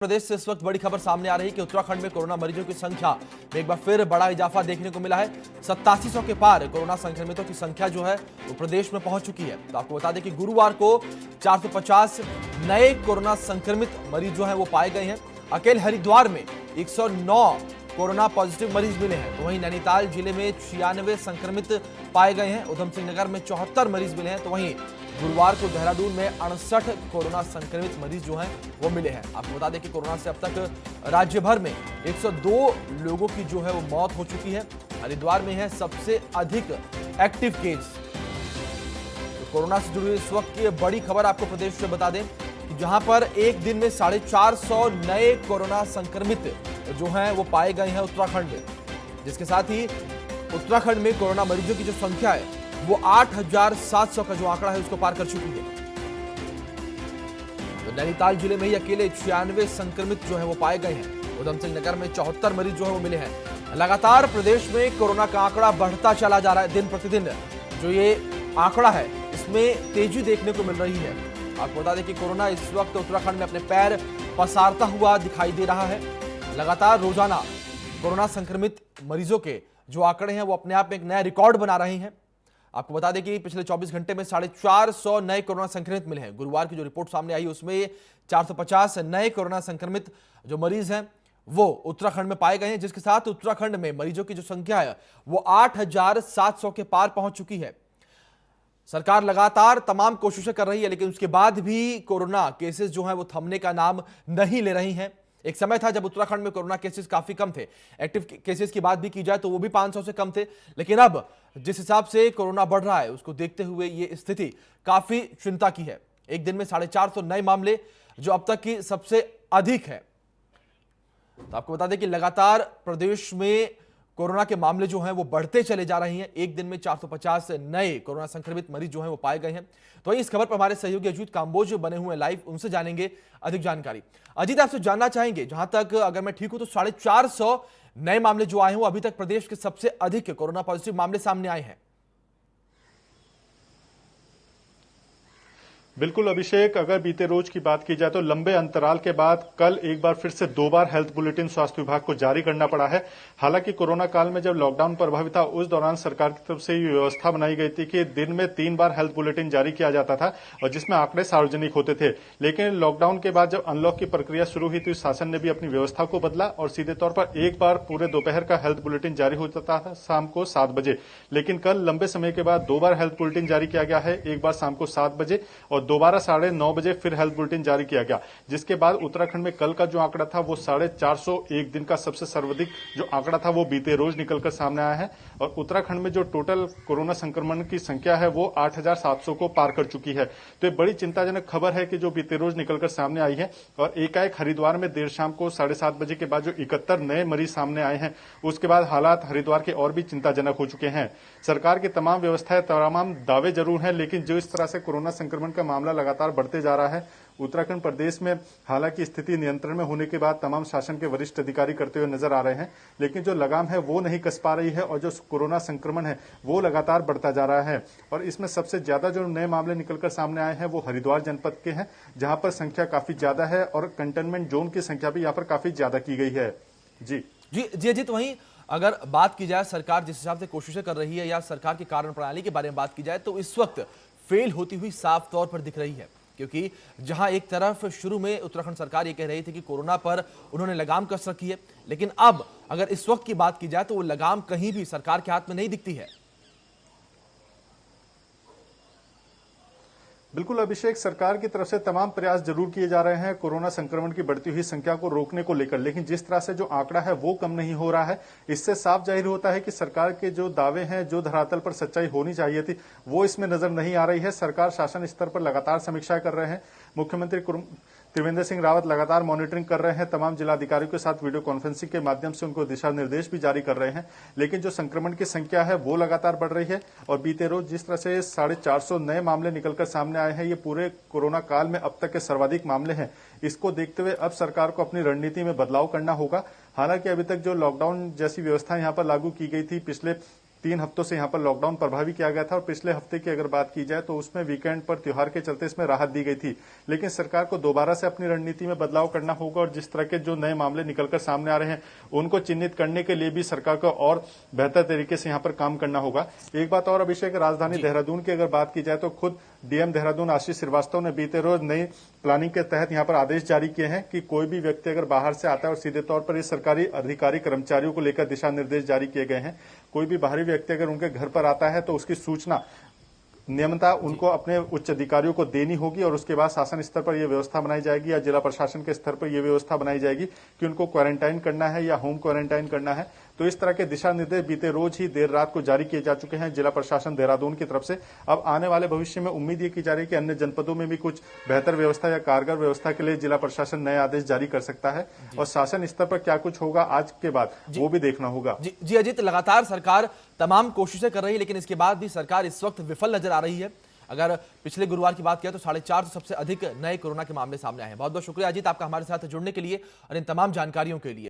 प्रदेश से इस वक्त बड़ी खबर सामने आ रही है कि उत्तराखंड में कोरोना मरीजों की संख्या में एक बार फिर बड़ा इजाफा देखने को मिला है। 8700 के पार कोरोना संक्रमितों की संख्या जो है वो प्रदेश में पहुंच चुकी है। तो आपको बता दें कि गुरुवार को 450 नए कोरोना संक्रमित मरीज जो है वो पाए गए हैं। अकेले हरिद्वार में 109 कोरोना पॉजिटिव मरीज मिले हैं। तो वहीं नैनीताल जिले में 96 संक्रमित पाए गए हैं। उधम सिंह नगर में 74 मरीज मिले हैं। तो वहीं गुरुवार को देहरादून में 68 कोरोना संक्रमित मरीज जो हैं वो मिले हैं। आपको बता दें कि कोरोना से अब तक राज्य भर में 102 लोगों की जो है वो मौत हो चुकी है। हरिद्वार में है सबसे अधिक एक्टिव केस। तो कोरोना से जुड़ी इस वक्त की बड़ी खबर आपको प्रदेश से बता दें कि जहां पर एक दिन में 450 नए कोरोना संक्रमित जो हैं वो पाए गए हैं उत्तराखंड में, जिसके साथ ही उत्तराखंड में कोरोना मरीजों की जो संख्या है वो 8700 का जो आंकड़ा है उसको पार कर चुकी है। तो नैनीताल जिले में ही अकेले 96 संक्रमित जो है वो पाए गए हैं। उधम सिंह नगर में 74 मरीज जो है वो मिले हैं। लगातार प्रदेश में कोरोना का आंकड़ा बढ़ता चला जा रहा है। दिन प्रतिदिन जो ये आंकड़ा है इसमें तेजी देखने को मिल रही है। आपको बता दें कि कोरोना इस वक्त उत्तराखंड में अपने पैर पसारता हुआ दिखाई दे रहा है। लगातार रोजाना कोरोना संक्रमित मरीजों के जो आंकड़े हैं वो अपने आप में एक नया रिकॉर्ड बना रहे हैं। आपको बता दें कि पिछले 24 घंटे में 450 नए कोरोना संक्रमित मिले हैं। गुरुवार की जो रिपोर्ट सामने आई उसमें 450 नए कोरोना संक्रमित जो मरीज हैं वो उत्तराखंड में पाए गए हैं, जिसके साथ उत्तराखंड में मरीजों की जो संख्या है वो 8700 के पार पहुंच चुकी है। सरकार लगातार तमाम कोशिशें कर रही है, लेकिन उसके बाद भी कोरोना केसेस जो हैं वो थमने का नाम नहीं ले रही हैं। एक समय था जब उत्तराखंड में कोरोना केसेस काफी कम थे। एक्टिव केसेस की बात भी की जाए तो वो भी 500 से कम थे, लेकिन अब जिस हिसाब से कोरोना बढ़ रहा है उसको देखते हुए ये स्थिति काफी चिंता की है। एक दिन में 450 नए मामले जो अब तक की सबसे अधिक है। तो आपको बता दें कि लगातार प्रदेश में कोरोना के मामले जो हैं वो बढ़ते चले जा रहे हैं। एक दिन में 450 नए कोरोना संक्रमित मरीज जो हैं वो पाए गए हैं। तो इस खबर पर हमारे सहयोगी अजीत काम्बोज बने हुए लाइव, उनसे जानेंगे अधिक जानकारी। अजीत, आपसे जानना चाहेंगे, जहां तक अगर मैं ठीक हूं तो 450 नए मामले जो आए हैं वो अभी तक प्रदेश के सबसे अधिक कोरोना पॉजिटिव मामले सामने आए हैं। बिल्कुल अभिषेक, अगर बीते रोज की बात की जाए तो लंबे अंतराल के बाद कल एक बार फिर से 2 बार हेल्थ बुलेटिन स्वास्थ्य विभाग को जारी करना पड़ा है। हालांकि कोरोना काल में जब लॉकडाउन प्रभावित था उस दौरान सरकार की तरफ से ये व्यवस्था बनाई गई थी कि दिन में 3 बार हेल्थ बुलेटिन जारी किया जाता था और जिसमें आंकड़े सार्वजनिक होते थे। लेकिन लॉकडाउन के बाद जब अनलॉक की प्रक्रिया शुरू हुई तो शासन ने भी अपनी व्यवस्था को बदला और सीधे तौर पर एक बार पूरे दोपहर का हेल्थ बुलेटिन जारी होता था शाम को 7 बजे। लेकिन कल लंबे समय के बाद 2 बार हेल्थ बुलेटिन जारी किया गया है, एक बार शाम को 7 बजे और दोबारा 9:30 बजे फिर हेल्थ बुलेटिन जारी किया गया, जिसके बाद उत्तराखंड में कल का जो आंकड़ा था वो 450 एक दिन का सबसे सर्वाधिक जो आंकड़ा था वो बीते रोज निकलकर सामने आया है। और उत्तराखंड में जो टोटल कोरोना संक्रमण की संख्या है वो 8700 को पार कर चुकी है। तो ये बड़ी चिंताजनक खबर है कि जो बीते रोज निकलकर सामने आई है। और एकाएक हरिद्वार में देर शाम को 7:30 बजे के बाद जो 71 नए मरीज सामने आए हैं उसके बाद हालात हरिद्वार के और भी चिंताजनक हो चुके हैं। सरकार की तमाम व्यवस्थाएं, तमाम दावे जरूर हैं, लेकिन जो इस तरह से कोरोना संक्रमण का मामला लगातार बढ़ते जा रहा है उत्तराखंड प्रदेश में, हालांकि स्थिति नियंत्रण में होने के बाद तमाम शासन के वरिष्ठ अधिकारी करते हुए नजर आ रहे हैं, लेकिन जो लगाम है वो नहीं कस पा रही है और जो कोरोना संक्रमण है वो लगातार बढ़ता जा रहा है। और इसमें सबसे ज्यादा जो नए मामले निकलकर सामने आए हैं वो हरिद्वार जनपद के हैं, जहां पर संख्या काफी ज्यादा है और कंटेनमेंट जोन की संख्या भी यहाँ पर काफी ज्यादा की गई है। जी अजीत, वहीं अगर बात की जाए सरकार जिस हिसाब से कोशिशें कर रही है या सरकार की कार्य प्रणाली के बारे में बात की जाए तो इस वक्त फेल होती हुई साफ तौर पर दिख रही है। क्योंकि जहां एक तरफ शुरू में उत्तराखंड सरकार ये कह रही थी कि कोरोना पर उन्होंने लगाम कस रखी है, लेकिन अब अगर इस वक्त की बात की जाए तो वो लगाम कहीं भी सरकार के हाथ में नहीं दिखती है। बिल्कुल अभिषेक, सरकार की तरफ से तमाम प्रयास जरूर किए जा रहे हैं कोरोना संक्रमण की बढ़ती हुई संख्या को रोकने को लेकर, लेकिन जिस तरह से जो आंकड़ा है वो कम नहीं हो रहा है। इससे साफ जाहिर होता है कि सरकार के जो दावे हैं, जो धरातल पर सच्चाई होनी चाहिए थी वो इसमें नजर नहीं आ रही है। सरकार शासन स्तर पर लगातार समीक्षा कर रहे हैं। मुख्यमंत्री त्रिवेंद्र सिंह रावत लगातार मॉनिटरिंग कर रहे हैं, तमाम जिलाधिकारियों के साथ वीडियो कॉन्फ्रेंसिंग के माध्यम से उनको दिशा निर्देश भी जारी कर रहे हैं। लेकिन जो संक्रमण की संख्या है वो लगातार बढ़ रही है और बीते रोज जिस तरह से 450 नए मामले निकलकर सामने आए हैं, ये पूरे कोरोना काल में अब तक के सर्वाधिक मामले हैं। इसको देखते हुए अब सरकार को अपनी रणनीति में बदलाव करना होगा। हालांकि अभी तक जो लॉकडाउन जैसी व्यवस्था यहाँ पर लागू की गई थी पिछले 3 हफ्तों से यहाँ पर लॉकडाउन प्रभावी किया गया था और पिछले हफ्ते की अगर बात की जाए तो उसमें वीकेंड पर त्योहार के चलते इसमें राहत दी गई थी। लेकिन सरकार को दोबारा से अपनी रणनीति में बदलाव करना होगा और जिस तरह के जो नए मामले निकलकर सामने आ रहे हैं उनको चिन्हित करने के लिए भी सरकार को और बेहतर तरीके से यहाँ पर काम करना होगा। एक बात और अभिषेक, राजधानी देहरादून की अगर बात की जाए तो खुद डीएम देहरादून आशीष श्रीवास्तव ने बीते रोज नई प्लानिंग के तहत यहाँ पर आदेश जारी किए हैं कि कोई भी व्यक्ति अगर बाहर से आता है, और सीधे तौर पर ये सरकारी अधिकारी कर्मचारियों को लेकर दिशा निर्देश जारी किए गए हैं, कोई भी बाहरी व्यक्ति अगर उनके घर पर आता है तो उसकी सूचना नियमता उनको अपने उच्च अधिकारियों को देनी होगी और उसके बाद शासन स्तर पर यह व्यवस्था बनाई जाएगी या जिला प्रशासन के स्तर पर यह व्यवस्था बनाई जाएगी कि उनको क्वारंटाइन करना है या होम क्वारंटाइन करना है। तो इस तरह के दिशा निर्देश बीते रोज ही देर रात को जारी किए जा चुके हैं जिला प्रशासन देहरादून की तरफ से। अब आने वाले भविष्य में उम्मीद ये की जा रही है कि अन्य जनपदों में भी कुछ बेहतर व्यवस्था या कारगर व्यवस्था के लिए जिला प्रशासन नए आदेश जारी कर सकता है और शासन स्तर पर क्या कुछ होगा आज के बाद वो भी देखना होगा। जी अजीत, लगातार सरकार तमाम कोशिशें कर रही है, लेकिन इसके बाद भी सरकार इस वक्त विफल नजर आ रही है। अगर पिछले गुरुवार की बात किया तो 450 सबसे अधिक नए कोरोना के मामले सामने आए हैं। बहुत बहुत शुक्रिया अजीत आपका हमारे साथ जुड़ने के लिए और इन तमाम जानकारियों के लिए।